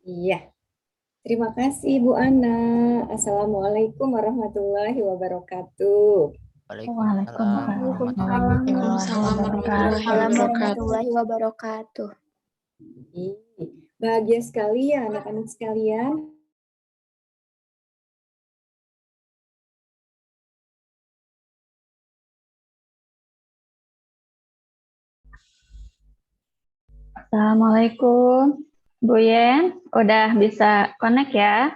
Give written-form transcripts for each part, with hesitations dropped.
Iya, terima kasih Bu Ana. Assalamualaikum warahmatullahi wabarakatuh. Waalaikumsalam warahmatullahi Waalaikumsalam warahmatullahi wabarakatuh. warahmatullahi wabarakatuh. Ih, bahagia sekali ya anak-anak sekalian. Assalamualaikum, Bu Yen. Udah bisa connect ya,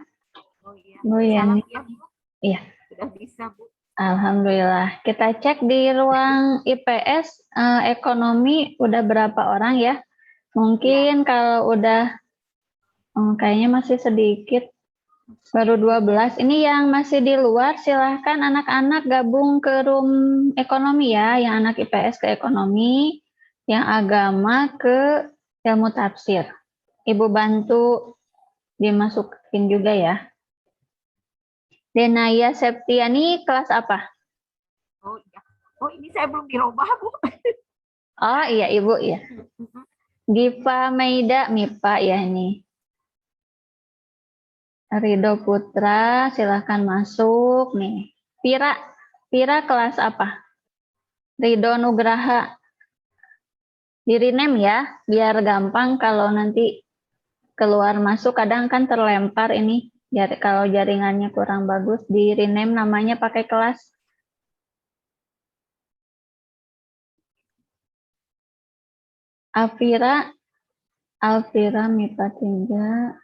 Oh iya. Bu Yen? Salam ya, Bu. Iya. Sudah bisa, Bu. Alhamdulillah. Kita cek di ruang IPS ekonomi udah berapa orang ya? Mungkin kalau udah kayaknya masih sedikit, baru 12. Ini yang masih di luar silahkan anak-anak gabung ke room ekonomi ya, yang anak IPS ke ekonomi, yang agama ke ilmu tafsir. Ibu bantu dimasukin juga ya. Denaya Septiani kelas apa? Oh iya. Oh ini saya belum dirubah, Bu. Oh iya Ibu ya. Diva Meida MIPA ya ini. Rido Putra silahkan masuk nih. Pira kelas apa? Rido Nugraha. Di rename ya, biar gampang kalau nanti keluar masuk kadang kan terlempar ini. Kalau jaringannya kurang bagus, di rename namanya pakai kelas. Alvira MIPA 3.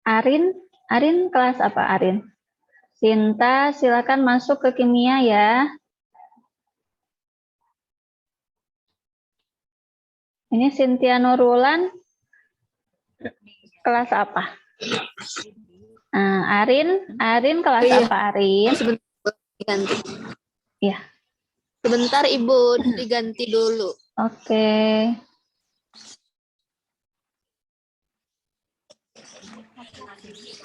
Arin kelas apa Arin? Sinta silakan masuk ke kimia ya. Ini Cynthia Nurulan kelas apa? Arin kelas apa Arin? Sebentar diganti. Iya. Sebentar Ibu, diganti dulu. Oke.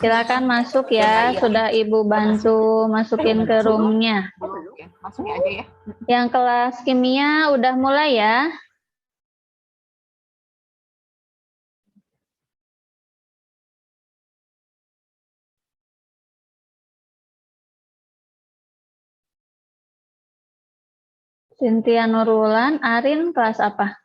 Silakan masuk ya, sudah Ibu bantu masukin ke roomnya. Oke, masukin aja ya. Yang kelas kimia udah mulai ya. Cynthia Nurulan, Arin kelas apa?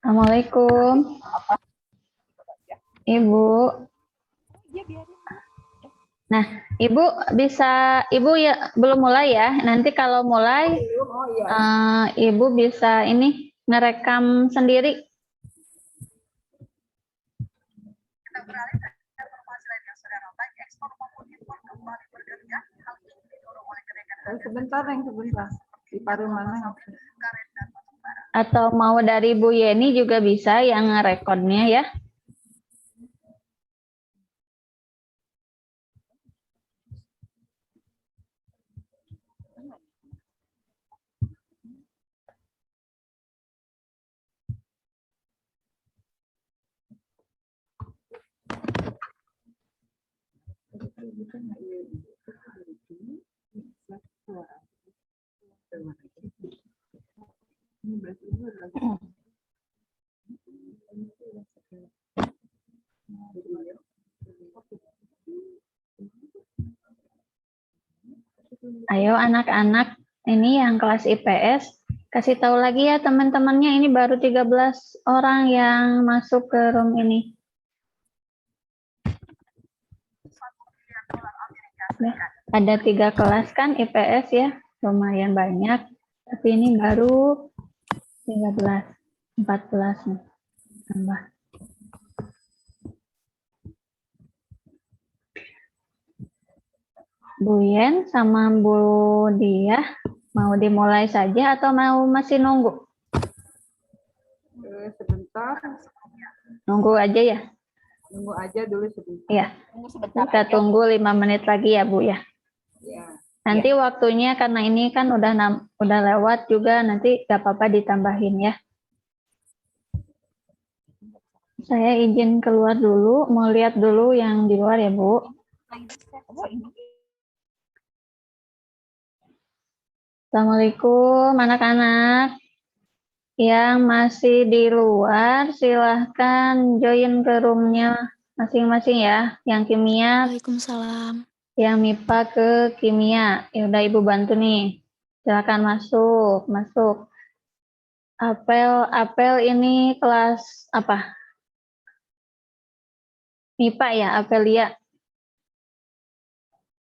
Assalamualaikum. Ibu. Nah, Ibu ya belum mulai ya. Nanti kalau mulai, Ibu bisa ini ngerekam sendiri. Sebentar. Di paru mana? Atau mau dari Bu Yeni juga bisa yang ngerekodnya ya. Ayo anak-anak, ini yang kelas IPS, kasih tahu lagi ya teman-temannya, ini baru 13 orang yang masuk ke room ini. Ada 3 kelas kan IPS ya, lumayan banyak, tapi ini baru 13, 14 nih, tambah. Bu Yen sama Bu Diah, mau dimulai saja atau mau masih nunggu? Sebentar. Nunggu aja ya? Nunggu aja dulu sebentar. Iya, kita tunggu 5 menit lagi ya Bu ya. Ya. Nanti waktunya karena ini kan udah lewat juga, nanti gak apa-apa ditambahin ya. Saya izin keluar dulu, mau lihat dulu yang di luar ya, Bu. Oh, ini Assalamualaikum anak-anak. Yang masih di luar, silahkan join ke roomnya masing-masing ya. Yang kimia, Waalaikumsalam. yang MIPA ke kimia. Ya udah Ibu bantu nih. Silahkan masuk, masuk. Apel ini kelas apa? MIPA ya, Apelia.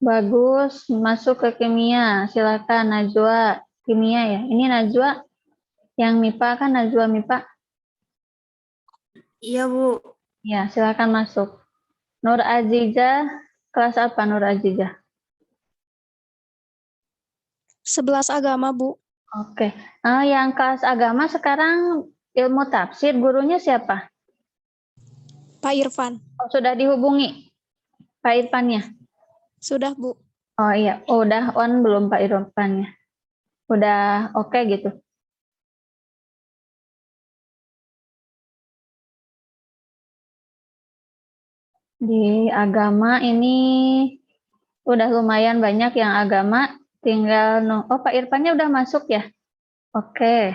Bagus, masuk ke kimia. Silakan Najwa, kimia ya. Ini Najwa, yang MIPA kan Najwa MIPA. Iya, Bu. Ya, silakan masuk. Nur Aziza, kelas apa Nur Aziza? 11 agama, Bu. Oke. Yang kelas agama sekarang ilmu tafsir, gurunya siapa? Pak Irfan. Oh, sudah dihubungi Pak Irfannya? Sudah, Bu. Oh iya, udah on belum Pak Irfannya? Udah oke gitu. Di agama ini udah lumayan banyak yang agama, tinggal oh Pak Irfannya udah masuk ya? Oke.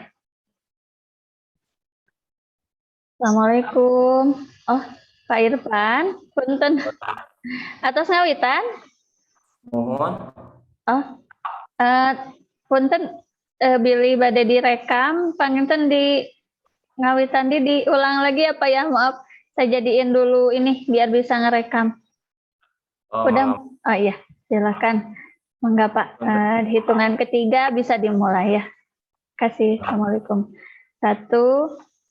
Assalamualaikum. Oh, Pak Irfan, punten. Atas ngawitan? Mohon. Oh, eh, punten Billy bade direkam, panginten di ngawitan diulang lagi apa ya? Maaf, saya jadiin dulu ini biar bisa ngerekam. Oh, Udah, maaf. oh iya, silakan. Mangga Pak, hitungan ketiga bisa dimulai ya. Kasih, Assalamualaikum. 1,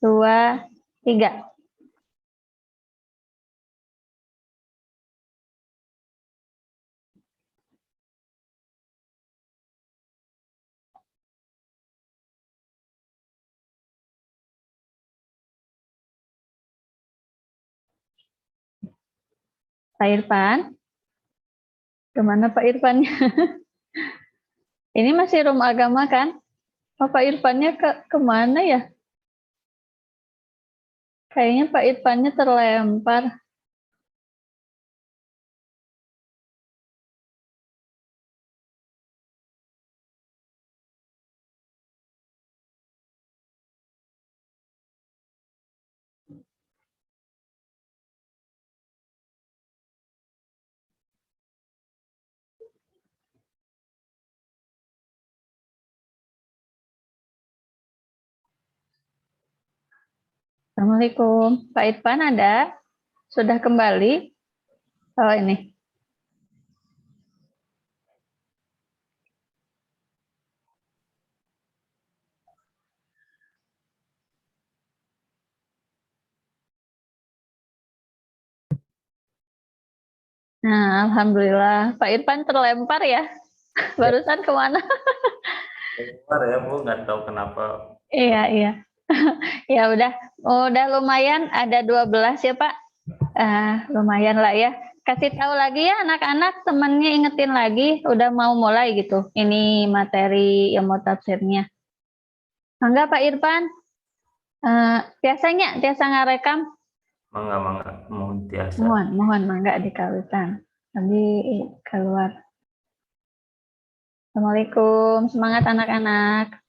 2, 3. Pak Irfan, kemana Pak Irfannya? Ini masih room agama kan? Oh, Pak Irfannya kemana ya? Kayaknya Pak Irfannya terlempar. Assalamualaikum. Pak Irfan ada? Sudah kembali? Oh ini. Nah, Alhamdulillah. Pak Irfan terlempar ya? Barusan kemana? Keluar ya, Bu, nggak tahu kenapa. Iya, iya. Ya udah lumayan ada 12 ya Pak. Lumayan lah ya. Kasih tahu lagi ya anak-anak, temennya ingetin lagi, udah mau mulai gitu. Ini materi ilmu tafsirnya. Enggak Pak Irfan, biasanya biasa ngarekam. Mangga, mohon biasa. Mohon mangga dikawitan. Tapi keluar. Assalamualaikum, semangat anak-anak.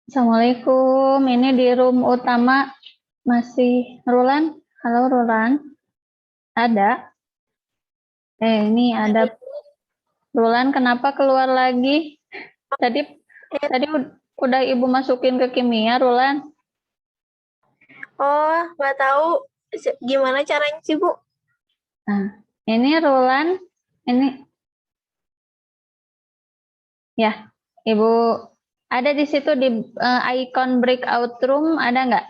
Assalamualaikum, ini di room utama masih Rulan. Halo Rulan, ada? Ini ada Rulan, kenapa keluar lagi? Tadi udah Ibu masukin ke kimia, Rulan. Oh, nggak tahu gimana caranya sih, Bu. Nah, ini Rulan, ini ya, Ibu ada di situ di icon breakout room, ada nggak?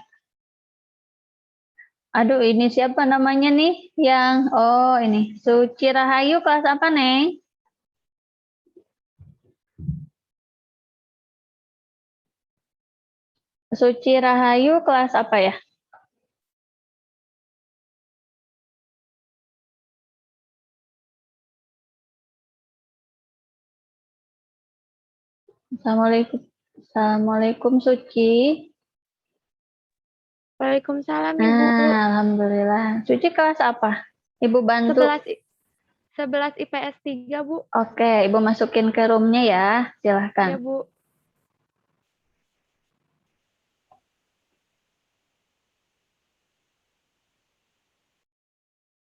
Aduh, ini siapa namanya nih? Oh ini, Suci Rahayu kelas apa, Neng? Suci Rahayu kelas apa ya? Assalamualaikum. Assalamualaikum Suci. Waalaikumsalam Ibu. Alhamdulillah. Suci kelas apa? Ibu bantu. 11 IPS 3 Bu. Oke, Ibu masukin ke roomnya ya. Silahkan. Ya Bu.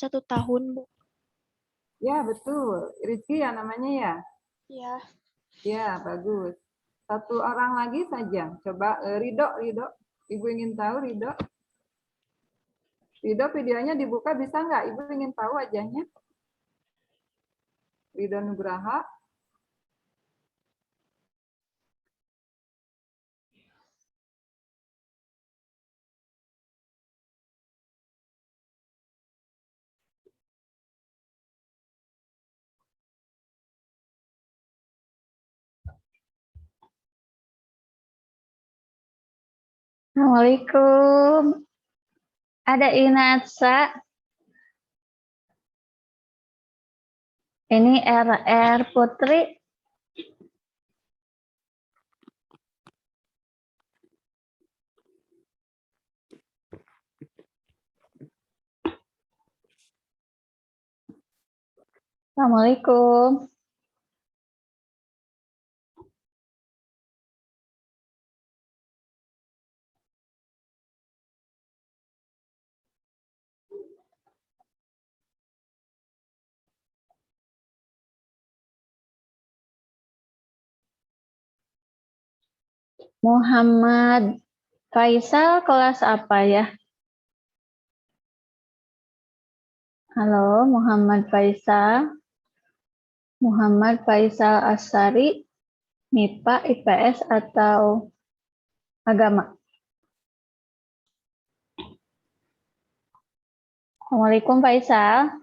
Satu tahun Bu. Ya, betul. Rizky ya namanya ya? Ya. Ya, bagus. Satu orang lagi saja. Coba Rido, Rido. Ibu ingin tahu Rido. Rido videonya dibuka bisa nggak? Ibu ingin tahu wajahnya. Rido Nugraha. Assalamualaikum. Ada Inatsa. Ini RR Putri. Assalamualaikum. Muhammad Faisal kelas apa ya? Halo, Muhammad Faisal. Muhammad Faisal Asari, MIPA, IPS, atau agama? Assalamualaikum Faisal.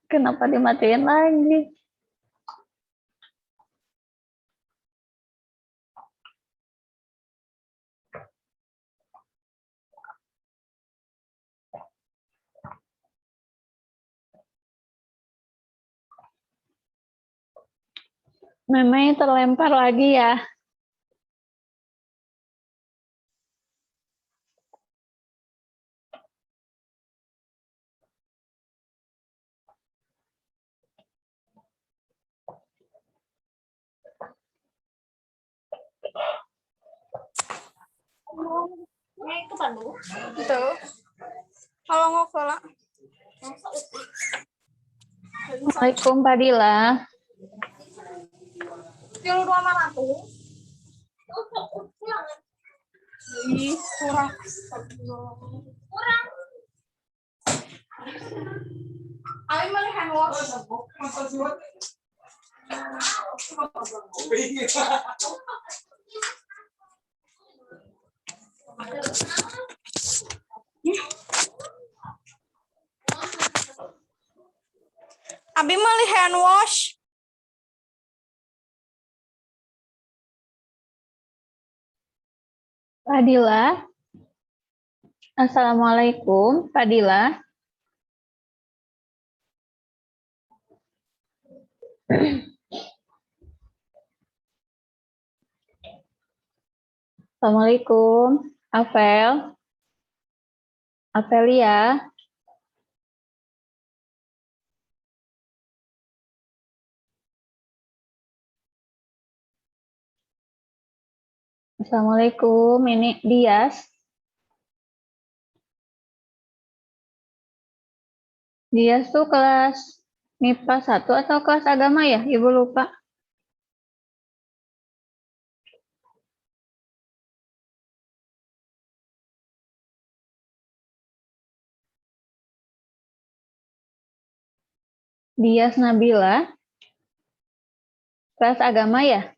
Kenapa dimatiin lagi? Memang terlempar lagi ya. Itu. Kalau nggak kalah. Assalamualaikum Padilla. Kilo 200. Ih, kurang. Kurang. Ayo malah handwash. Abi malah handwash. Padilla. Assalamualaikum Padilla. Assalamualaikum Avel. Avelia. Assalamualaikum, ini Dias. Dias tuh kelas MIPA 1 atau kelas agama ya? Ibu lupa. Dias Nabila. Kelas agama ya?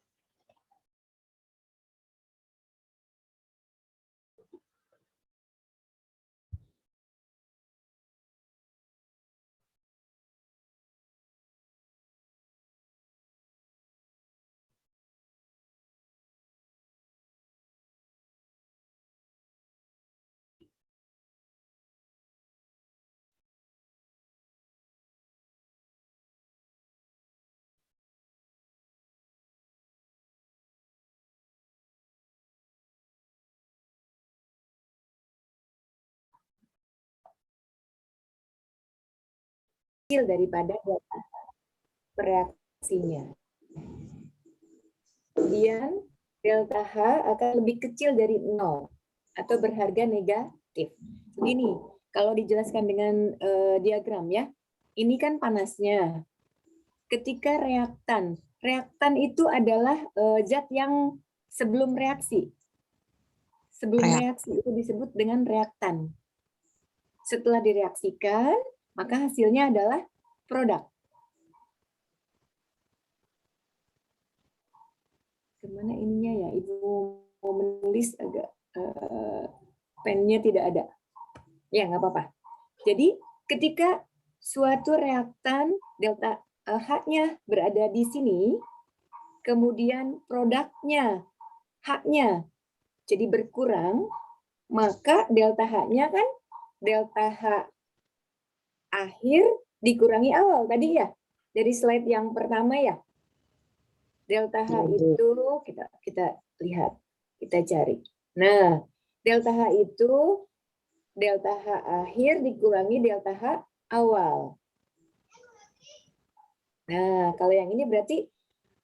kecil daripada delta reaksinya. Kemudian delta H akan lebih kecil dari 0 atau berharga negatif. Begini, kalau dijelaskan dengan diagram ya, ini kan panasnya. Ketika reaktan itu adalah zat yang sebelum reaksi. Sebelum reaksi itu disebut dengan reaktan. Setelah direaksikan, maka hasilnya adalah produk. Kemana ininya ya? Ibu mau menulis agak pennya tidak ada. Ya, nggak apa-apa. Jadi, ketika suatu reaktan delta H-nya berada di sini, kemudian produknya H-nya jadi berkurang, maka delta H-nya kan delta H akhir dikurangi awal tadi ya. Dari slide yang pertama ya. Delta H itu kita lihat, kita cari. Nah, delta H itu delta H akhir dikurangi delta H awal. Nah, kalau yang ini berarti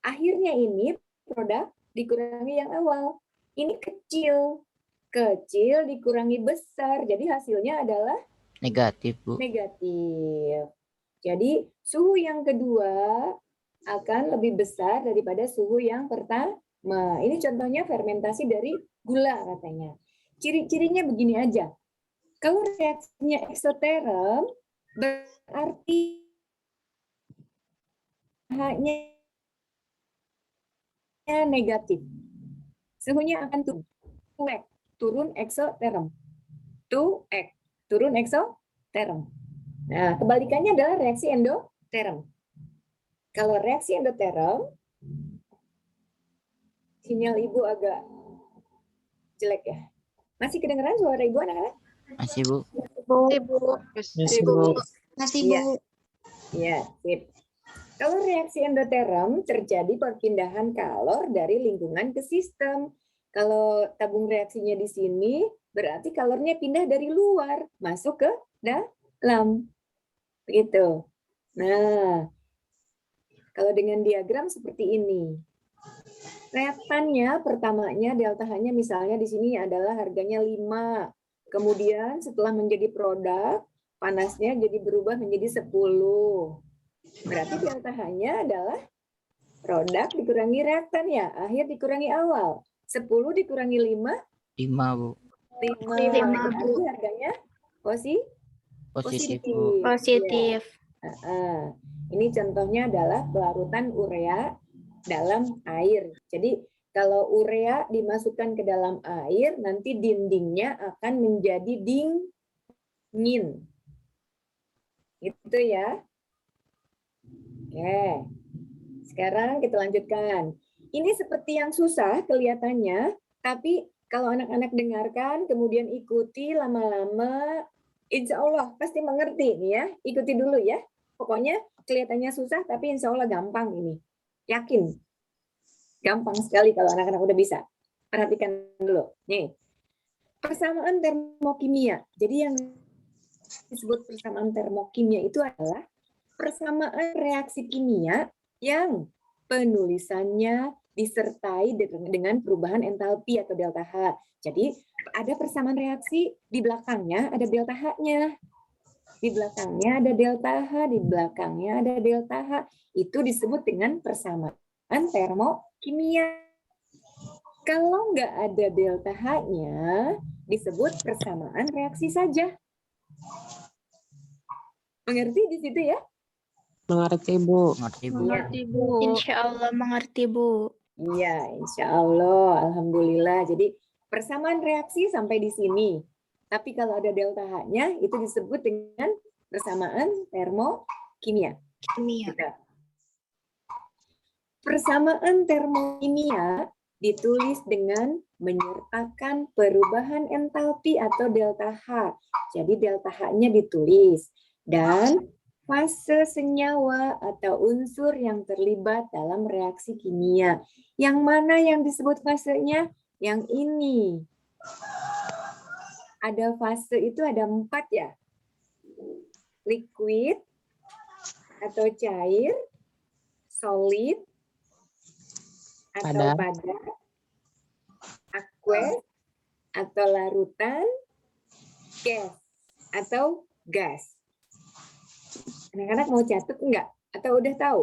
akhirnya ini produk dikurangi yang awal. Ini kecil. Kecil dikurangi besar. Jadi hasilnya adalah Negatif, Bu. negatif. Jadi suhu yang kedua akan lebih besar daripada suhu yang pertama. Ini contohnya fermentasi dari gula katanya. Ciri-cirinya begini aja. Kalau reaksinya eksoterm, berarti H-nya negatif. Suhunya akan turun eksoterm. 2x, turun eksoterm. Nah, kebalikannya adalah reaksi endoterm. Kalau reaksi endoterm, sinyal ibu agak jelek ya. Masih kedengeran suara ibu anak-anak? Masih, Bu. Masih, Bu. Iya, sip. Kalau reaksi endoterm terjadi perpindahan kalor dari lingkungan ke sistem. Kalau tabung reaksinya di sini, berarti kalornya pindah dari luar, masuk ke dalam. Begitu. Nah, kalau dengan diagram seperti ini. Reaktannya pertamanya delta H-nya misalnya di sini adalah harganya 5. Kemudian setelah menjadi produk, panasnya jadi berubah menjadi 10. Berarti delta H-nya adalah produk dikurangi reaktan ya, akhir dikurangi awal. 10 dikurangi 5, 5, Bu. 5. Berarti harganya Positif, Bu. Positif. Ya. Ini contohnya adalah pelarutan urea dalam air. Jadi kalau urea dimasukkan ke dalam air, nanti dindingnya akan menjadi dingin. Itu ya. Oke. Sekarang kita lanjutkan. Ini seperti yang susah kelihatannya, tapi kalau anak-anak dengarkan, kemudian ikuti lama-lama, insya Allah pasti mengerti nih ya. Ikuti dulu ya. Pokoknya kelihatannya susah, tapi insya Allah gampang ini. Yakin. Gampang sekali kalau anak-anak udah bisa. Perhatikan dulu. Nih. Persamaan termokimia. Jadi yang disebut persamaan termokimia itu adalah persamaan reaksi kimia yang penulisannya disertai dengan perubahan entalpi atau delta H. Jadi ada persamaan reaksi, di belakangnya ada delta H-nya. Di belakangnya ada delta H, di belakangnya ada delta H. Itu disebut dengan persamaan termokimia. Kalau nggak ada delta H-nya, disebut persamaan reaksi saja. Mengerti di situ ya? Mengerti, Bu. Mengerti, Bu. Mengerti, Bu. Insya Allah mengerti, Bu. Iya, insya Allah. Alhamdulillah. Jadi persamaan reaksi sampai di sini. Tapi kalau ada delta H-nya, itu disebut dengan persamaan termokimia. Gitu. Persamaan termokimia ditulis dengan menyertakan perubahan entalpi atau delta H. Jadi delta H-nya ditulis. Dan fase senyawa atau unsur yang terlibat dalam reaksi kimia. Yang mana yang disebut fasenya? Yang ini. Ada fase itu ada 4 ya. Liquid, atau cair, solid atau padat, aqueous atau larutan, gas atau gas. Anak-anak mau catat enggak? Atau udah tahu?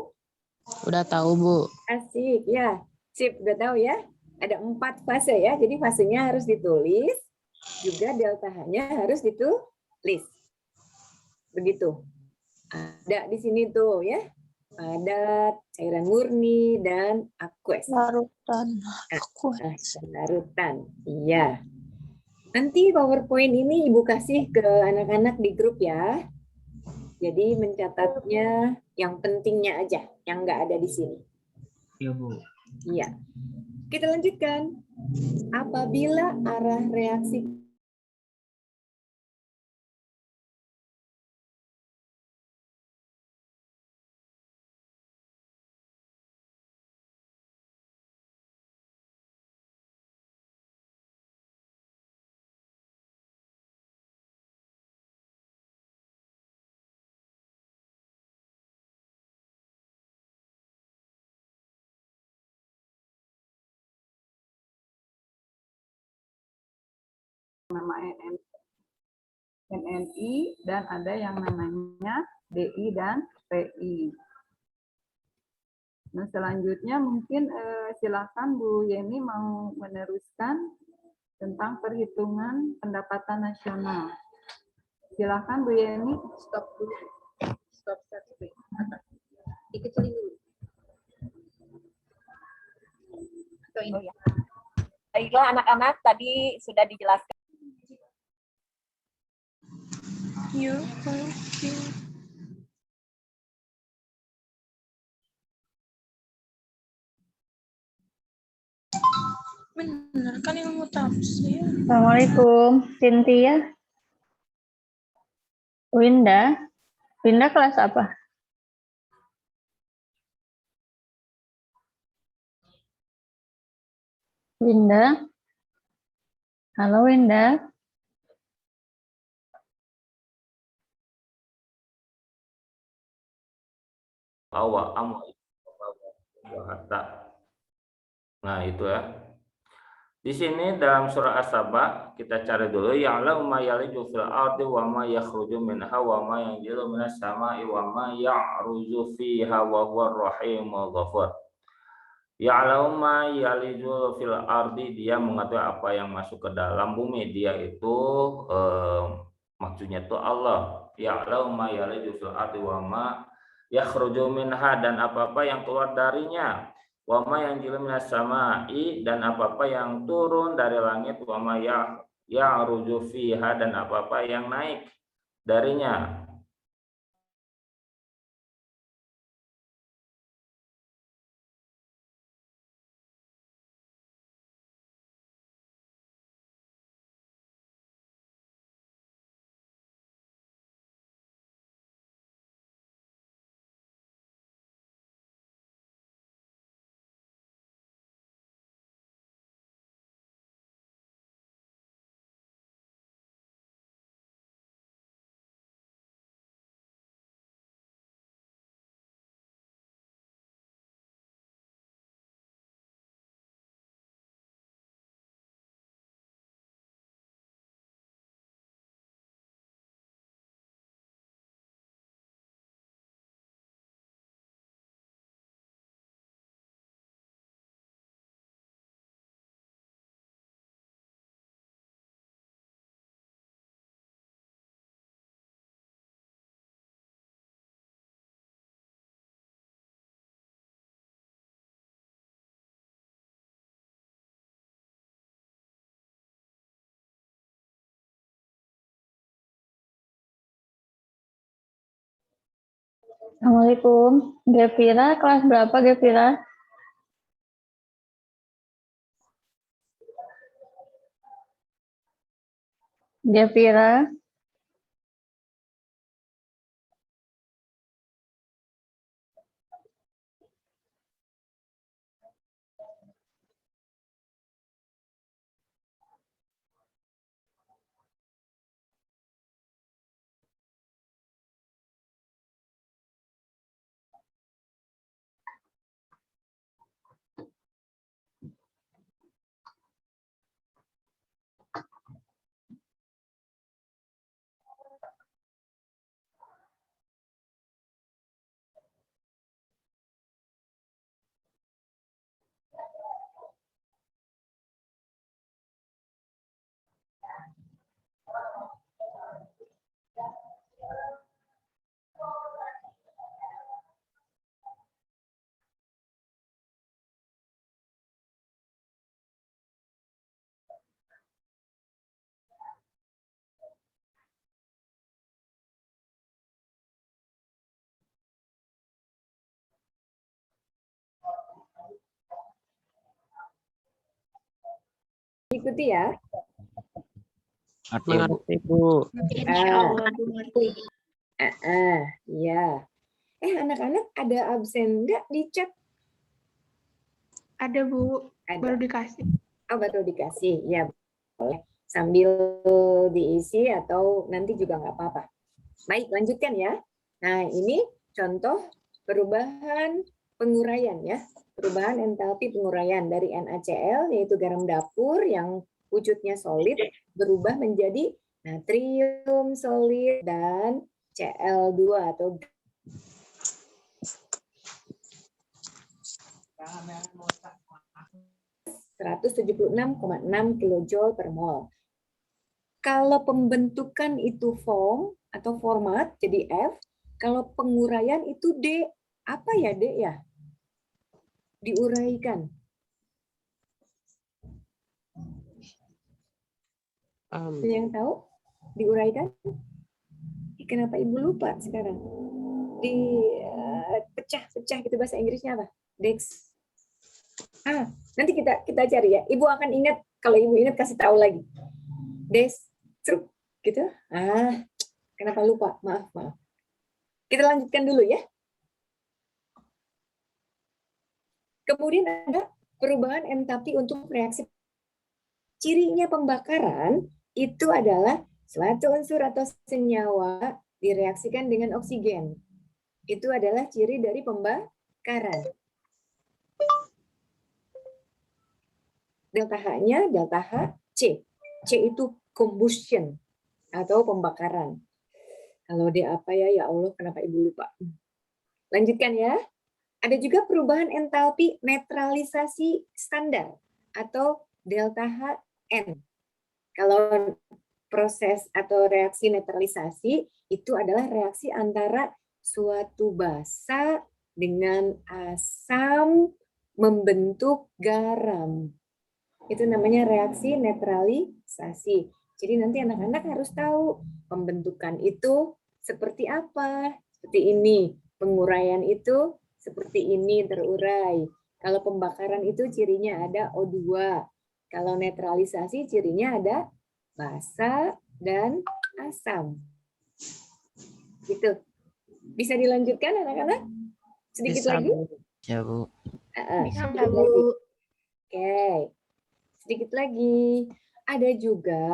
Udah tahu, Bu. Asik, ya. Sip, udah tahu ya? Ada 4 fase ya, jadi fasenya harus ditulis, juga delta H-nya harus ditulis. Begitu. Ada di sini tuh ya, padat, cairan murni, dan aqueous. Larutan. Larutan, iya. Nanti PowerPoint ini Ibu kasih ke anak-anak di grup ya. Jadi mencatatnya yang pentingnya aja, yang nggak ada di sini. Iya, Bu. Iya. Kita lanjutkan. Apabila arah reaksi nama NNI dan ada yang namanya DI dan PI. Nah, selanjutnya mungkin silakan Bu Yeni mau meneruskan tentang perhitungan pendapatan nasional. Silakan Bu Yeni. Stop dulu. Stop screen. Dikecilin dulu. Atau ini ya. Baiklah anak-anak, tadi sudah dijelaskan. Benar kan ilmu tafsir. Assalamualaikum, Cynthia. Winda. Winda kelas apa? Winda. Halo Winda. Nah, itu ya. Di sini dalam surah As-Saba kita cari dulu ya'lamu ma yaliju fil ardi wa ma yakhruju minha wa ma yanzilu minas sama'i wa ma ya'ruju fiha wa huwa ar-rahimul ghafur. Ya'lamu ma yaliju fil ardi, dia mengetahui apa yang masuk ke dalam bumi. Dia itu maksudnya itu Allah. Ya'lamu ma yaliju fil ardi wa ma yakhruju minha, dan apa-apa yang keluar darinya. Wama yang minas sama'i, dan apa-apa yang turun dari langit. Wama ya'ruju fiha, dan apa-apa yang naik darinya. Assalamualaikum. Gevira, kelas berapa Gevira? Gevira. Ikuti ya. Mengerti, Bu. Insya Allah Bu ngerti. Ya. Anak-anak ada absen nggak di chat? Ada Bu, Ada. baru dikasih. Oh, baru dikasih. Ya, boleh. Sambil diisi atau nanti juga nggak apa-apa. Baik, lanjutkan ya. Nah, ini contoh perubahan penguraian ya. Perubahan entalpi penguraian dari NaCl, yaitu garam dapur yang wujudnya solid, berubah menjadi natrium solid dan Cl2 atau 176,6 kilojoule per mol. Kalau pembentukan itu form atau format jadi F, kalau penguraian itu D. Apa ya D ya? Diuraikan. Ada yang tahu? Diuraikan? Kenapa Ibu lupa sekarang? Pecah-pecah gitu bahasa Inggrisnya apa? Dex. Nanti kita cari ya. Ibu akan ingat, kalau Ibu ingat kasih tahu lagi. Destruk gitu. Kenapa lupa? Maaf. Kita lanjutkan dulu ya. Kemudian ada perubahan entalpi untuk reaksi. Cirinya pembakaran itu adalah suatu unsur atau senyawa direaksikan dengan oksigen. Itu adalah ciri dari pembakaran. Delta H-nya delta HC. C itu combustion atau pembakaran. Kalau dia apa ya? Ya Allah, kenapa Ibu lupa? Lanjutkan ya. Ada juga perubahan entalpi netralisasi standar atau delta HN. Kalau proses atau reaksi netralisasi itu adalah reaksi antara suatu basa dengan asam membentuk garam. Itu namanya reaksi netralisasi. Jadi nanti anak-anak harus tahu pembentukan itu seperti apa. Seperti ini. Penguraian itu seperti ini terurai. Kalau pembakaran itu cirinya ada O2. Kalau netralisasi cirinya ada basa dan asam. Gitu. Bisa dilanjutkan anak-anak? Sedikit Bisa, lagi? Ya, Bu. Sedikit lagi. Oke. Sedikit lagi. Ada juga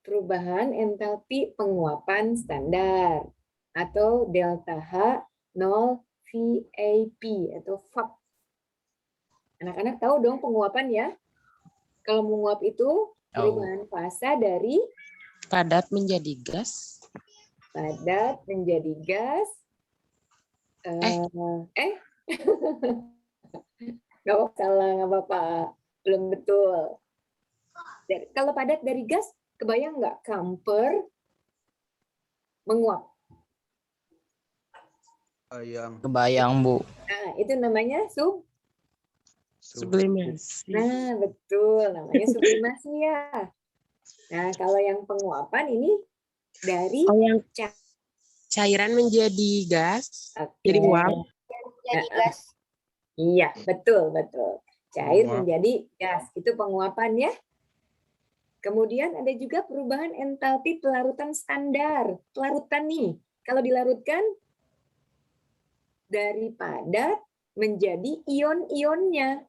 perubahan entalpi penguapan standar atau delta H 0 VAP atau VAP. Anak-anak tahu dong penguapan ya? Kalau menguap itu perubahan fasa dari Padat menjadi gas. padat menjadi gas. Nggak salah, nggak apa-apa. Belum betul. Kalau padat dari gas, kebayang nggak camper menguap? Kebayang, Bu. Nah, itu namanya Sublimasi. Nah, betul. Namanya sublimasi ya. Nah, kalau yang penguapan ini dari yang cairan menjadi gas, Oke. jadi uap. Jadi gas. Iya, betul. Cair menjadi gas. Itu penguapan ya. Kemudian ada juga perubahan entalpi pelarutan standar. Pelarutan nih, kalau dilarutkan dari padat menjadi ion-ionnya.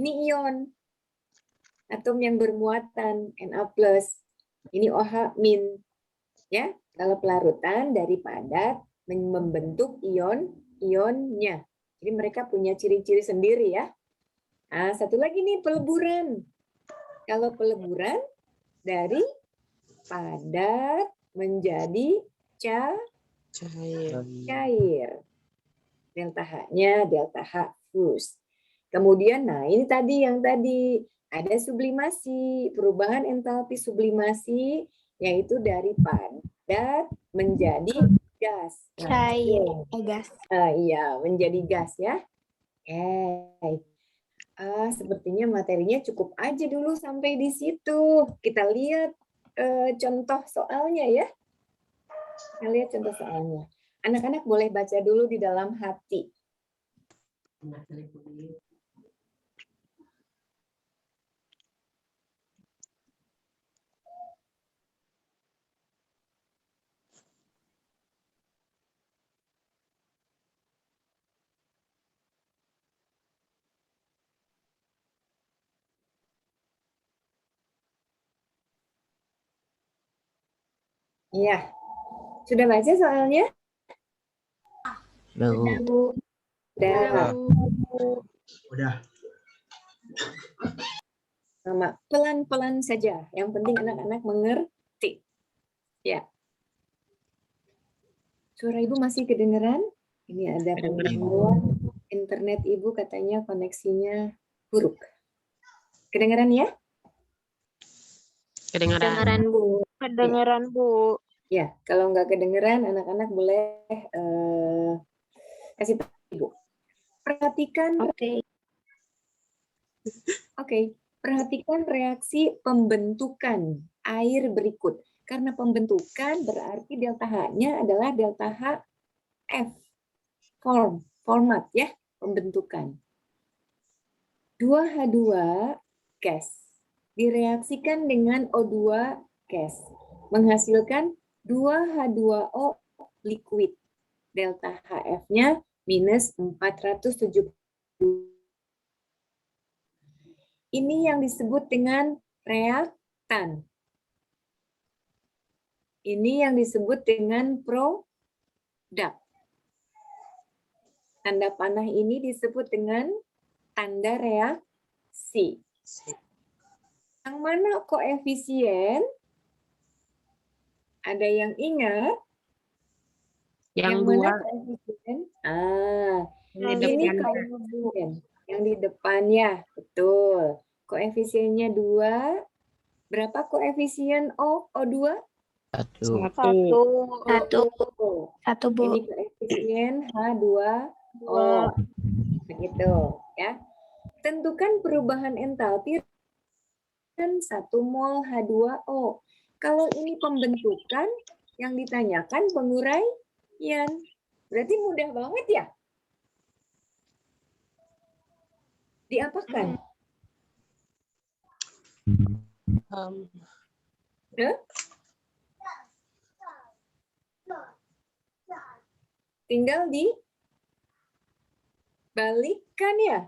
Ini ion. Atom yang bermuatan Na+. Ini OH-. Ya, kalau pelarutan dari padat membentuk ion-ionnya. Jadi mereka punya ciri-ciri sendiri ya. Nah, satu lagi nih peleburan. Kalau peleburan dari padat menjadi cair. Delta H-nya delta H fus. Kemudian, nah ini tadi ada sublimasi, perubahan entalpi sublimasi yaitu dari padat menjadi gas. Cair. Gas. Iya, menjadi gas ya. Sepertinya materinya cukup aja dulu sampai di situ. Kita lihat contoh soalnya ya. Kita lihat contoh soalnya. Anak-anak boleh baca dulu di dalam hati. Iya. Sudah baca soalnya? Udah, Bu. Udah. Udah. Sama pelan-pelan saja. Yang penting anak-anak mengerti. Ya. Suara Ibu masih kedengeran? Ini ada pemberitahuan. Internet Ibu katanya koneksinya buruk. Kedengeran ya? Kedengaran. Bu. Kedengeran, Bu. Ya, kalau nggak kedengeran, anak-anak boleh kasih tahu Ibu. Perhatikan. Oke. Perhatikan reaksi pembentukan air berikut. Karena pembentukan berarti delta H-nya adalah delta HF. Format ya, pembentukan. 2H2 gas direaksikan dengan O2 gas. Menghasilkan 2H2O liquid. Delta HF-nya minus 470. Ini yang disebut dengan reaktan. Ini yang disebut dengan produk. Tanda panah ini disebut dengan tanda reaksi. Yang mana koefisien? Ada yang ingat? Yang mana dua. koefisien? Yang di Ini depan. koefisien. Yang di depannya, betul. Koefisiennya 2. Berapa koefisien O2? 1. Satu, Bu. Ini koefisien H2O. Begitu, ya. Tentukan perubahan entalpi dan 1 mol H2O. Kalau ini pembentukan, yang ditanyakan penguraian. Berarti mudah banget ya? Diapakan? Tinggal dibalikkan ya?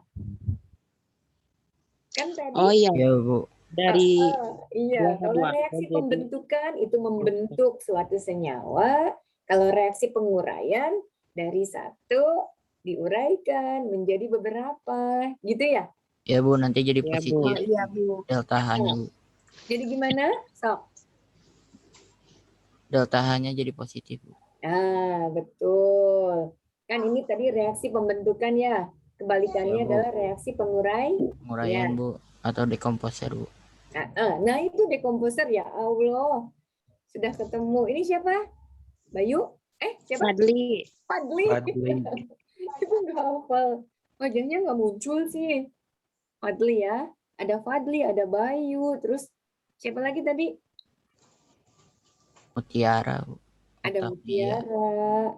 Kan tadi? Oh iya. Ya, Bu. Dari Iya, dua kalau H2O reaksi jadi- pembentukan itu membentuk suatu senyawa, kalau reaksi penguraian dari satu diuraikan menjadi beberapa, gitu ya? ya Bu, nanti jadi Ya, Bu. positif. Iya, Bu. Delta H-nya, Bu. Jadi gimana? Sok. Delta H-nya jadi positif, Bu. Betul. Kan ini tadi reaksi pembentukan ya. Kebalikannya Ya, Bu. adalah reaksi Penguraian, Ya. Bu, atau dekomposer, Bu. Nah, itu dekomposer ya Allah. Sudah ketemu. Ini siapa? Bayu? Siapa? Fadli. Fadli. Itu nggak hafal. Wajahnya nggak muncul sih. Fadli ya. Ada Fadli, ada Bayu. Terus siapa lagi tadi? Mutiara, Bu. Ada Octavia. Mutiara.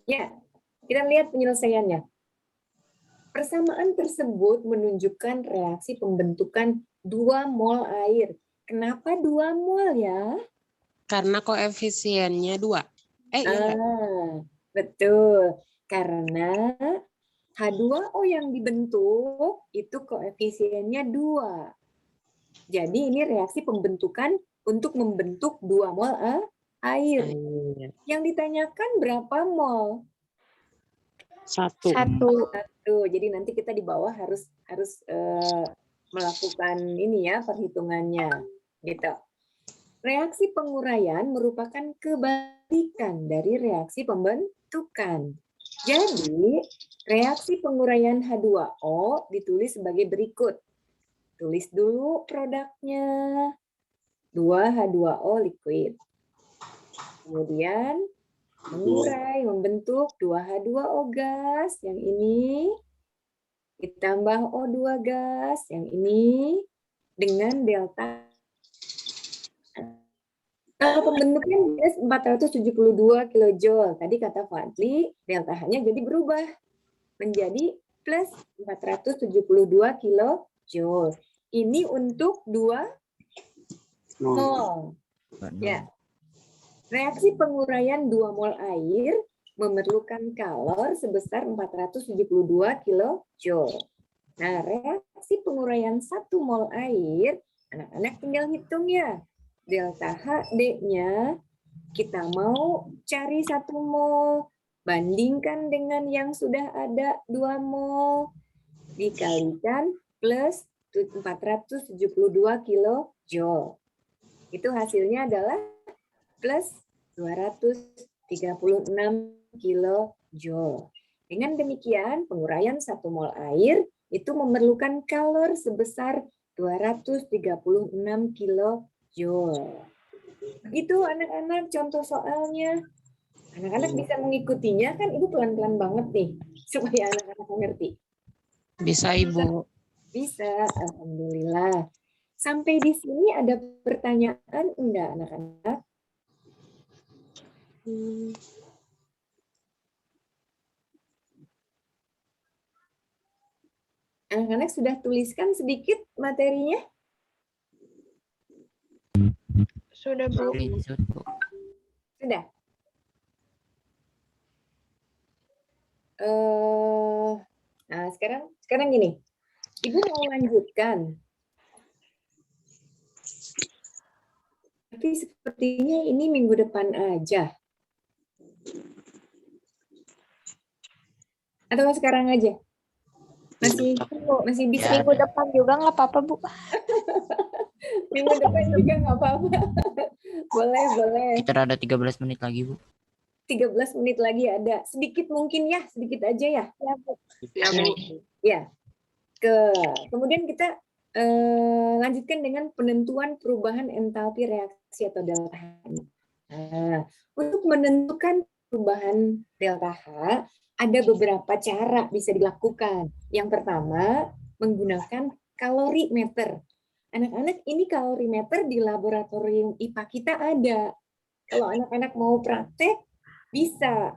Ya, kita lihat penyelesaiannya. Persamaan tersebut menunjukkan reaksi pembentukan 2 mol air. Kenapa 2 mol ya? Karena koefisiennya 2. Iya. Betul. Karena H2O yang dibentuk itu koefisiennya 2. Jadi ini reaksi pembentukan untuk membentuk 2 mol air. Yang ditanyakan berapa mol? 1. Jadi nanti kita di bawah harus melakukan ini ya perhitungannya, gitu. Reaksi penguraian merupakan kebalikan dari reaksi pembentukan. Jadi reaksi penguraian H2O ditulis sebagai berikut. Tulis dulu produknya. 2H2O liquid. Kemudian mengurai, membentuk 2H2O gas, yang ini ditambah O2 gas, yang ini dengan delta. Kalau pembentukan gas 472 kJ, tadi kata Fadli, delta H-nya jadi berubah menjadi plus 472 kJ. Ini untuk 2 mol. Ya. Reaksi penguraian 2 mol air memerlukan kalor sebesar 472 kJ. Nah, reaksi penguraian 1 mol air, anak-anak tinggal hitung ya. delta HD-nya kita mau cari 1 mol, bandingkan dengan yang sudah ada 2 mol, dikalikan plus 472 kilojoule. Itu hasilnya adalah plus 236 kilojoule. Dengan demikian, penguraian 1 mol air itu memerlukan kalori sebesar 236 kilojoule. Begitu anak-anak contoh soalnya. Anak-anak bisa mengikutinya kan, Ibu pelan-pelan banget nih supaya anak-anak mengerti. Bisa Ibu. Bisa, alhamdulillah. Sampai di sini ada pertanyaan enggak anak-anak? Anak-anak sudah tuliskan sedikit materinya? Sudah, Bu. Sudah. Nah, sekarang gini. Ibu mau lanjutkan. Tapi sepertinya ini minggu depan aja. Atau sekarang aja? Masih bisa. Minggu depan juga nggak apa-apa, Bu. Minggu depan juga nggak apa-apa. Boleh. Kita ada 13 menit lagi, Bu. 13 menit lagi ada. Sedikit mungkin ya, sedikit aja ya. Ya, Bu. Ya. Kemudian kita lanjutkan dengan penentuan perubahan entalpi reaksi atau delta H. Nah, untuk menentukan perubahan delta H, ada beberapa cara bisa dilakukan. Yang pertama, menggunakan kalorimeter. Anak-anak, ini kalorimeter di laboratorium IPA kita ada. Kalau anak-anak mau praktek, bisa.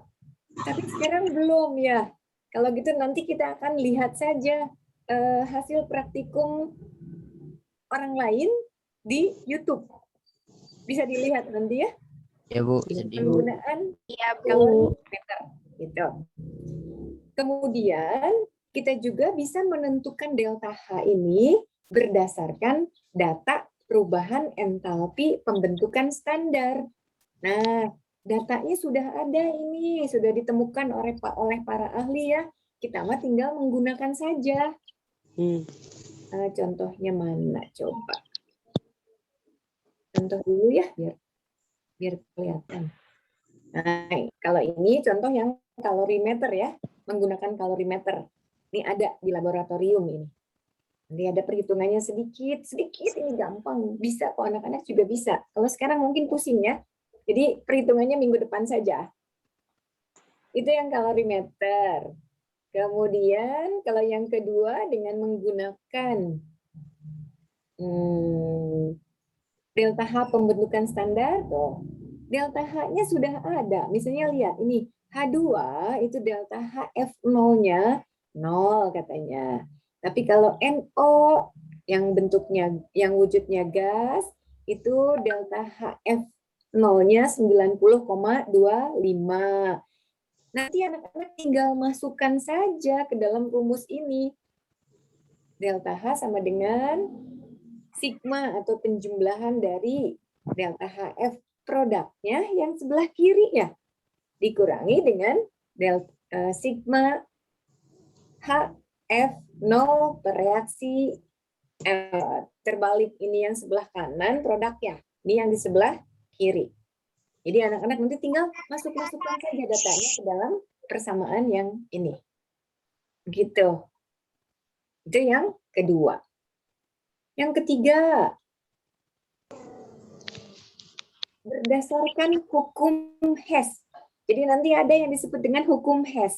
Tapi sekarang belum ya. Kalau gitu nanti kita akan lihat saja hasil praktikum orang lain di YouTube. Bisa dilihat nanti ya. Ya, Bu. Penggunaan Iya, Bu. kalorimeter. Gitu. Kemudian kita juga bisa menentukan delta H ini berdasarkan data perubahan entalpi pembentukan standar. Nah, datanya sudah ada ini, sudah ditemukan oleh para ahli ya. Kita mah tinggal menggunakan saja. Contohnya mana coba? Contoh dulu ya biar kelihatan. Nah, kalau ini contoh yang kalorimeter ya, menggunakan kalorimeter. Ini ada di laboratorium ini. Nanti ada perhitungannya sedikit ini gampang. Bisa kok, anak-anak juga bisa. Kalau sekarang mungkin pusing ya. Jadi perhitungannya minggu depan saja. Itu yang kalorimeter. Kemudian kalau yang kedua dengan menggunakan delta H pembentukan standar tuh. Delta H-nya sudah ada. Misalnya lihat ini H2 itu delta H F0-nya 0 katanya. Tapi kalau NO yang bentuknya yang wujudnya gas itu delta HF0-nya 90,25. Nanti anak-anak tinggal masukkan saja ke dalam rumus ini. Delta H sama dengan sigma atau penjumlahan dari delta HF produknya yang sebelah kiri ya. Dikurangi dengan delta sigma HF0 per reaksi terbalik ini yang sebelah kanan produknya. Ini yang di sebelah kiri. Jadi anak-anak nanti tinggal masukkan saja datanya ke dalam persamaan yang ini. Begitu. Itu yang kedua. Yang ketiga, berdasarkan hukum Hess. Jadi nanti ada yang disebut dengan hukum Hess.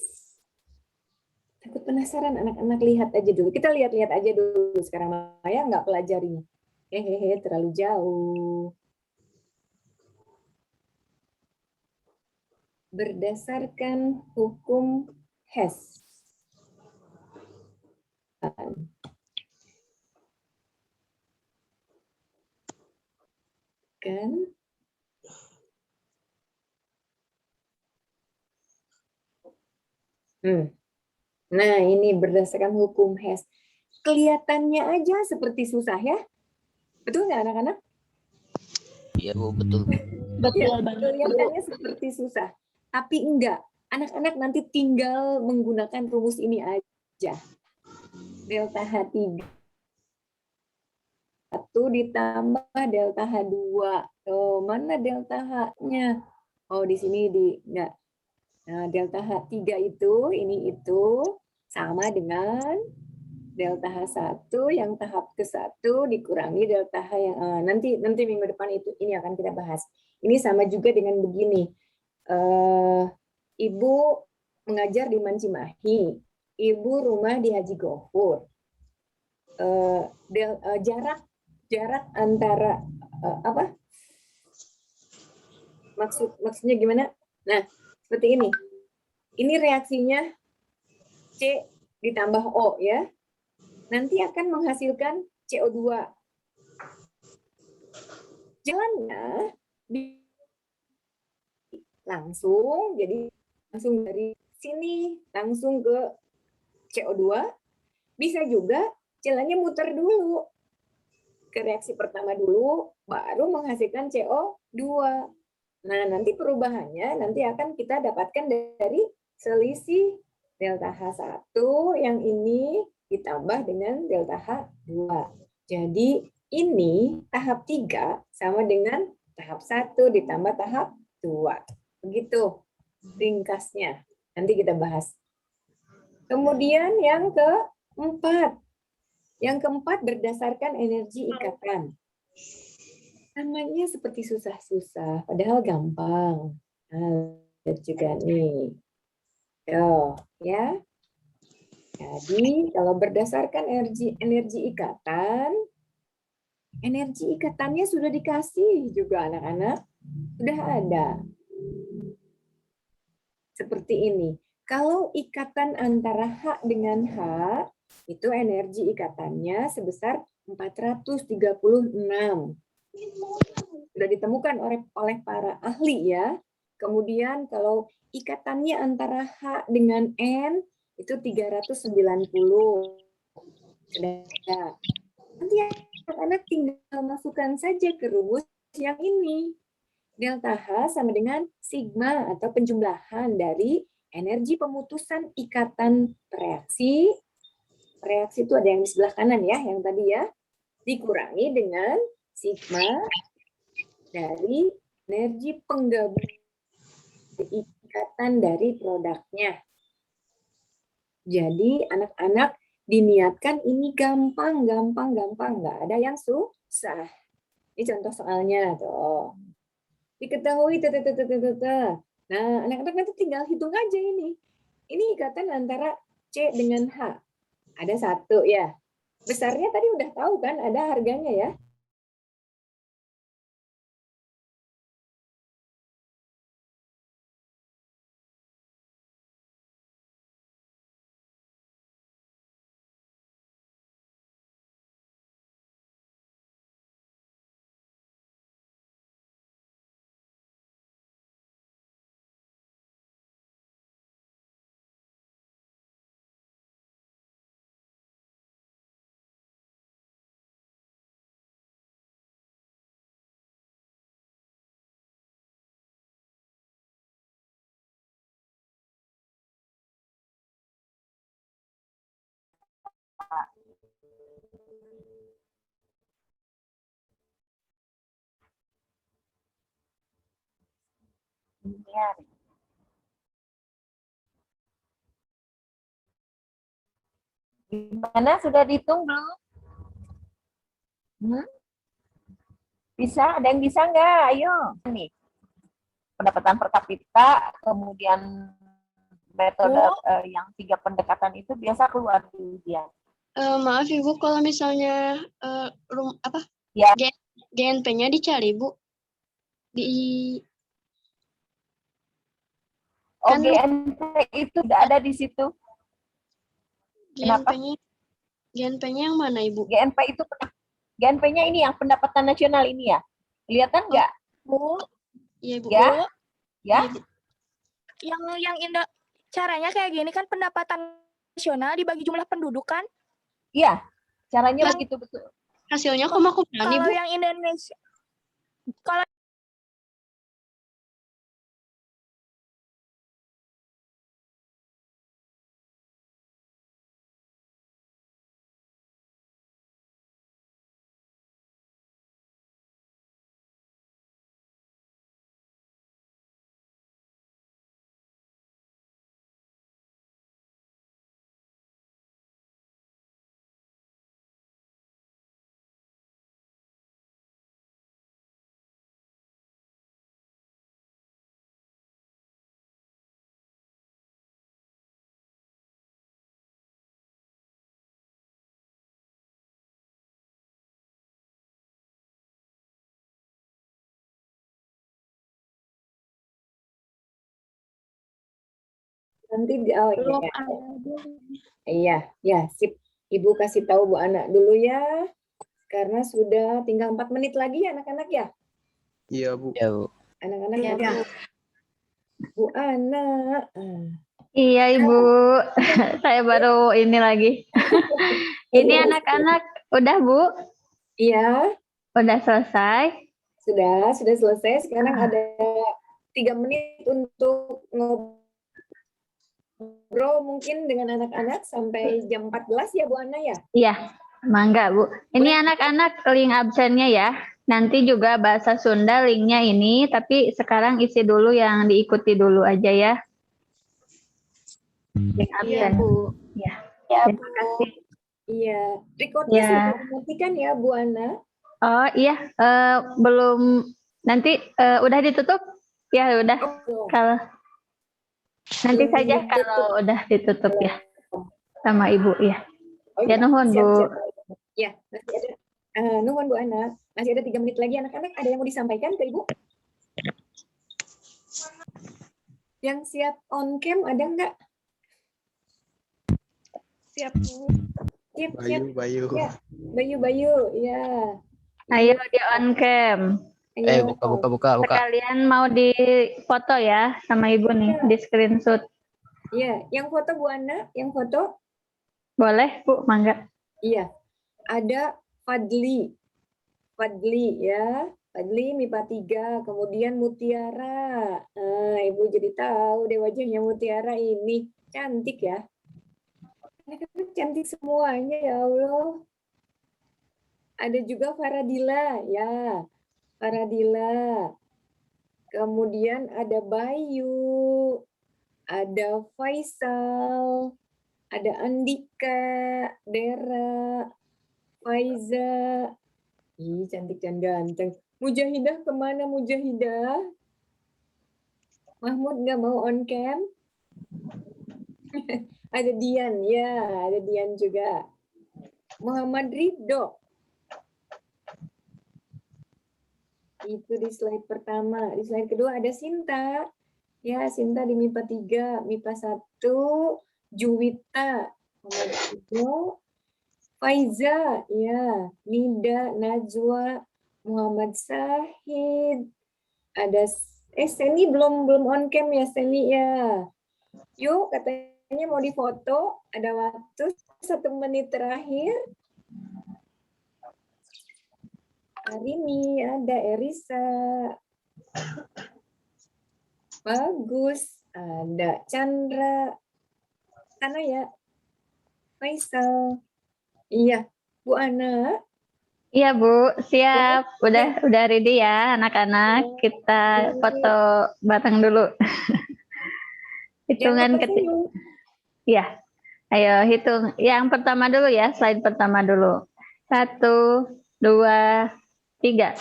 Takut penasaran anak-anak, lihat aja dulu. Kita lihat-lihat aja dulu sekarang ya, nggak pelajarinya. Hehehe, terlalu jauh. Berdasarkan hukum Hess. Kan? Nah, ini berdasarkan hukum Hess. Kelihatannya aja seperti susah ya. Betul nggak anak-anak? Iya Bu, betul. Betul banget. Kelihatannya seperti susah, tapi enggak. Anak-anak nanti tinggal menggunakan rumus ini aja. Delta H3 1 ditambah delta H2. Oh, mana delta H-nya? Oh, di sini enggak. Nah, delta H3 ini itu sama dengan delta H1 yang tahap ke-1 dikurangi delta H yang nanti minggu depan ini akan kita bahas. Ini sama juga dengan begini. Ibu mengajar di Mancimahi, ibu rumah di Haji Gofur. Jarak antara maksudnya gimana? Nah, seperti ini. Ini reaksinya C ditambah O ya. Nanti akan menghasilkan CO2. Jalannya langsung dari sini langsung ke CO2. Bisa juga jalannya muter dulu ke reaksi pertama dulu, baru menghasilkan CO2. Nah, nanti perubahannya nanti akan kita dapatkan dari selisih delta H1 yang ini ditambah dengan delta H2. Jadi ini tahap 3 sama dengan tahap 1 ditambah tahap 2. Begitu ringkasnya. Nanti kita bahas. Kemudian yang keempat. Yang keempat berdasarkan energi ikatan. Namanya seperti susah-susah, padahal gampang. Nah, lihat juga nih. Tuh, ya. Jadi, kalau berdasarkan energi ikatan, energi ikatannya sudah dikasih juga anak-anak. Sudah ada. Seperti ini. Kalau ikatan antara H dengan H, itu energi ikatannya sebesar 436. Sudah ditemukan oleh para ahli ya. Kemudian kalau ikatannya antara H dengan N itu 390. Sudah. Nanti anak-anak tinggal masukkan saja ke rumus yang ini. Delta H sama dengan sigma atau penjumlahan dari energi pemutusan ikatan reaksi. Reaksi itu ada yang di sebelah kanan ya, yang tadi ya. Dikurangi dengan sigma dari energi penggabungan ikatan dari produknya. Jadi anak-anak diniatkan ini gampang. Nggak ada yang susah. Ini contoh soalnya tuh. Diketahui. Nah, anak-anak nanti tinggal hitung aja ini. Ini ikatan antara C dengan H. Ada 1 ya. Besarnya tadi udah tahu kan, ada harganya ya. Gimana, sudah dihitung belum? Bisa? Ada yang bisa nggak? Ayo. Nih, pendapatan per kapita, kemudian metode yang 3 pendekatan itu biasa keluar di dia. Maaf Ibu, kalau misalnya Ya. GNP-nya dicari Bu. Kan GNP itu udah ada di situ. Kenapa? GNP-nya yang mana Ibu? GNP-nya ini yang pendapatan nasional ini ya. Kelihatan nggak? Bu. Iya Ibu. Ya. Ya. Yang caranya kayak gini kan, pendapatan nasional dibagi jumlah penduduk kan? Iya. Caranya begitu betul. Hasilnya koma-koma nih Bu. Kalau yang Indonesia, kalau Nanti Belum iya. ada. Iya, ya, sip. Ibu kasih tahu Bu Ana dulu ya. Karena sudah tinggal 4 menit lagi ya anak-anak ya. Iya, Bu. Ya, Bu. Anak-anak Ya, ya. Bu Ana. Iya, Ibu. Saya baru ini lagi. Ini anak-anak udah, Bu? Iya, Udah selesai? sudah selesai. Sekarang ada 3 menit untuk ngobrol mungkin dengan anak-anak sampai jam 14 ya Bu Ana ya. Iya, mangga, Bu. Ini anak-anak link absennya ya. Nanti juga bahasa Sunda linknya ini, tapi sekarang isi dulu yang diikuti dulu aja ya. Link Iya, absen. Bu. Ya. Ya, Terima kasih. Iya, recordnya Ya. sudah dimatikan ya Bu Ana. Oh iya, belum. Nanti udah ditutup? Ya udah. Oh, Kalau nanti belum saja ditutup. kalau udah ditutup ya sama Ibu ya. Oh, Ya, nuhun, Bu. siap. Ya, masih ada. Nuhun Bu Ana. Masih ada 3 menit lagi anak-anak. Ada yang mau disampaikan ke Ibu? Yang siap on cam ada nggak? Siap. Siap. Bayu. Ya, Bayu. Ya. Ayo di on cam. Ayo. Buka. Sekalian mau difoto ya sama Ibu nih, di screenshot. Iya, yang foto Bu Ana, yang foto. Boleh, Bu? Mangga. Iya. Ada Fadli ya. Fadli MIPA 3, kemudian Mutiara. Ibu jadi tahu deh wajahnya Mutiara ini. Cantik ya. Anak-anak cantik semuanya ya Allah. Ada juga Faradila ya. Faradila. Kemudian ada Bayu. Ada Faisal. Ada Andika, Dera, Faiza. Ih, cantik dan ganteng. Mujahidah kemana Mujahidah? Mahmud nggak mau on cam? Ada Dian, ya, ada Dian juga. Muhammad Ridho. Itu di slide pertama. Di slide kedua ada Sinta. Ya, Sinta di MIPA 3, MIPA 1, Juwita, Muhammad Ridho. Faiza, ya, Nida, Najwa, Muhammad Sahid, ada Seni belum on cam ya Seni ya. Yuk katanya mau difoto, ada waktu 1 menit terakhir. Arini, ada Erisa, bagus, ada Chandra, sana ya, Faisal. Iya, Bu Ana. Iya, Bu. Siap. Udah ready ya, anak-anak. Kita foto bareng dulu. Hitungan ketiga. Iya. Ayo hitung. Yang pertama dulu ya, slide pertama dulu. 1, 2, 3.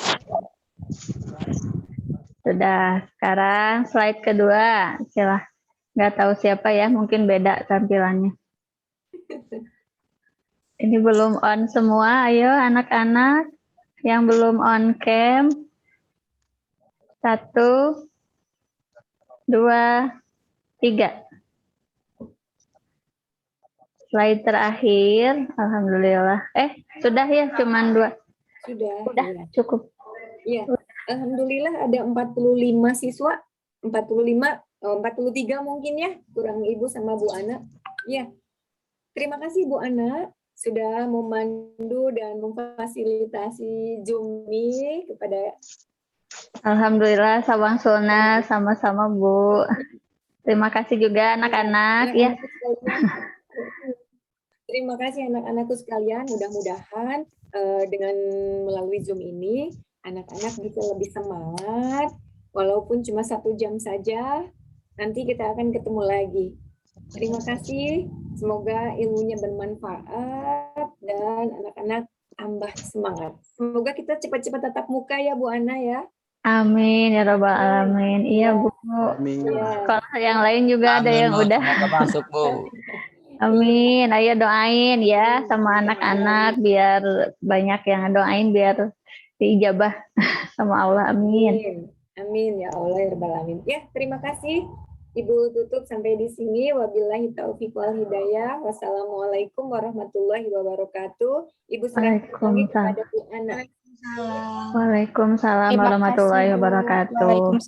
Sudah. Sekarang slide kedua. Silah. Nggak tahu siapa ya, mungkin beda tampilannya. Ini belum on semua, ayo anak-anak yang belum on cam. 1, 2, 3. Slide terakhir, alhamdulillah. Sudah ya, cuman 2. Sudah, ya. cukup. Iya, alhamdulillah ada 45 siswa, 43 mungkin ya, kurang Ibu sama Bu Ana. Iya. Terima kasih Bu Ana sudah memandu dan memfasilitasi Zoom ini kepada. Alhamdulillah, Sabang Suna, sama-sama Bu. Terima kasih juga anak-anak ya. Terima kasih anak-anakku sekalian. Mudah-mudahan dengan melalui Zoom ini anak-anak bisa lebih semangat, walaupun cuma 1 jam saja. Nanti kita akan ketemu lagi. Terima kasih. Semoga ilmunya bermanfaat dan anak-anak tambah semangat. Semoga kita cepat-cepat tatap muka ya Bu Ana ya. Amin ya Rabbal Alamin. Iya Bu. Amin. Sekolah yang lain juga ada yang Bu. udah. Semoga masuk Bu. Amin. Ayo doain ya sama anak-anak biar banyak yang doain biar diijabah sama Allah. Amin. Amin ya Allah ya Rabbal Alamin. Ya, terima kasih Ibu tutup sampai di sini. Wabillahi taufiq wal hidayah. Wassalamualaikum warahmatullahi wabarakatuh. Ibu serahkan lagi kepada Bu Ana. Waalaikumsalam Terima warahmatullahi kasih, Bu. wabarakatuh. Waalaikumsalam.